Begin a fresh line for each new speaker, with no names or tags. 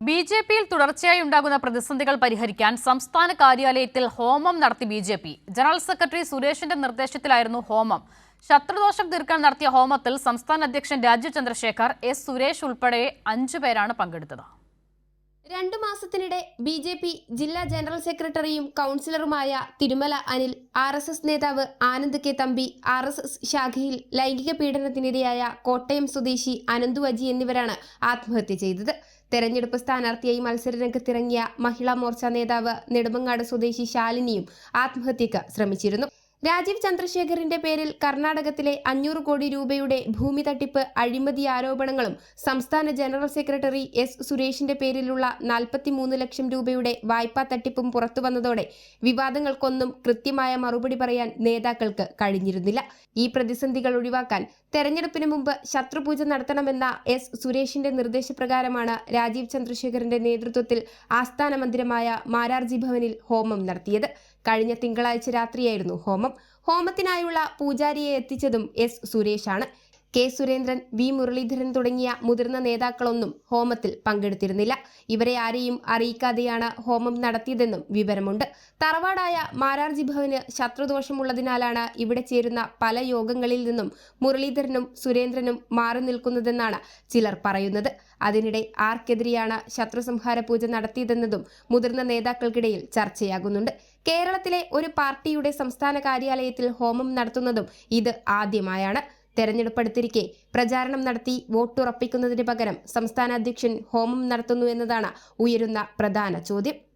ബി.ജെ.പിയിൽ തുടർച്ചയായി ഉണ്ടാകുന്ന പ്രതിസന്ധികൾ പരിഹരിക്കാൻ സംസ്ഥാന കാര്യാലയത്തിൽ ഹോമം നടത്തി ബി.ജെ.പി. ജനറൽ സെക്രട്ടറി സുരേഷിന്റെ നിർദ്ദേശത്തിലായിരുന്നു ഹോമം. ശത്രുദോഷം തീർക്കാൻ നടത്തിയ ഹോമത്തിൽ സംസ്ഥാന അധ്യക്ഷൻ രാജീവ് ചന്ദ്രശേഖർ, എസ് സുരേഷ് ഉൾപ്പെടെ 5 പേരാണ് പങ്കെടുത്തത്.
2 മാസത്തിനിടെ ബി.ജെ.പി. ജില്ലാ ജനറൽ സെക്രട്ടറിയും കൗൺസിലറുമായ തിരുമല അനിൽ, RSS നേതാവ് ആനന്ദ് കെ തമ്പി, RSS ശാഖയിൽ ലൈംഗിക പീഡനത്തിനിരയായ കോട്ടയം സ്വദേശി അനന്തു അജി എന്നിവരാണ് ആത്മഹത്യ ചെയ്തത്. തെരഞ്ഞെടുപ്പ് സ്ഥാനാർത്ഥിയായി മത്സരരംഗത്തിറങ്ങിയ മഹിളാ മോർച്ച നേതാവ് നെടുമങ്ങാട് സ്വദേശി ശാലിനിയും ആത്മഹത്യക്ക് ശ്രമിച്ചിരുന്നു. രാജീവ് ചന്ദ്രശേഖറിന്റെ പേരിൽ കർണാടകത്തിലെ 500 കോടി രൂപയുടെ ഭൂമി തട്ടിപ്പ് അഴിമതി ആരോപണങ്ങളും സംസ്ഥാന ജനറൽ സെക്രട്ടറി എസ് സുരേഷിന്റെ പേരിലുള്ള 43 ലക്ഷം രൂപയുടെ വായ്പാ തട്ടിപ്പും പുറത്തുവന്നതോടെ വിവാദങ്ങൾക്കൊന്നും കൃത്യമായ മറുപടി പറയാൻ നേതാക്കൾക്ക് കഴിഞ്ഞിരുന്നില്ല. ഈ പ്രതിസന്ധികൾ ഒഴിവാക്കാൻ തെരഞ്ഞെടുപ്പിന് മുമ്പ് ശത്രുപൂജ നടത്തണമെന്ന എസ് സുരേഷിന്റെ നിർദ്ദേശപ്രകാരമാണ് രാജീവ് ചന്ദ്രശേഖറിന്റെ നേതൃത്വത്തിൽ ആസ്ഥാന മന്ദിരമായ മാരാർജി ഭവനിൽ ഹോമം നടത്തിയത്. കഴിഞ്ഞ തിങ്കളാഴ്ച രാത്രിയായിരുന്നു ഹോമം. ഹോമത്തിനായുള്ള പൂജാരിയെ എത്തിച്ചതും എസ് സുരേഷാണ്. കെ സുരേന്ദ്രൻ, വി മുരളീധരൻ തുടങ്ങിയ മുതിർന്ന നേതാക്കളൊന്നും ഹോമത്തിൽ പങ്കെടുത്തിരുന്നില്ല. ഇവരെ ആരെയും അറിയിക്കാതെയാണ് ഹോമം നടത്തിയതെന്നും വിവരമുണ്ട്. തറവാടായ മാരാർജി ഭവന് ശത്രുദോഷമുള്ളതിനാലാണ് ഇവിടെ ചേരുന്ന പല യോഗങ്ങളിൽ നിന്നും മുരളീധരനും സുരേന്ദ്രനും മാറി നിൽക്കുന്നതെന്നാണ് ചിലർ പറയുന്നത്. അതിനിടെ ആർക്കെതിരെയാണ് ശത്രുസംഹാര പൂജ നടത്തിയതെന്നതും മുതിർന്ന നേതാക്കൾക്കിടയിൽ ചർച്ചയാകുന്നുണ്ട്. കേരളത്തിലെ ഒരു പാർട്ടിയുടെ സംസ്ഥാന കാര്യാലയത്തിൽ ഹോമം നടത്തുന്നതും ഇത് ആദ്യമായാണ്. തെരഞ്ഞെടുപ്പ് അടുത്തിരിക്കെ പ്രചാരണം നടത്തി വോട്ടുറപ്പിക്കുന്നതിന് പകരം സംസ്ഥാന അധ്യക്ഷൻ ഹോമം നടത്തുന്നു എന്നതാണ് ഉയരുന്ന പ്രധാന ചോദ്യം.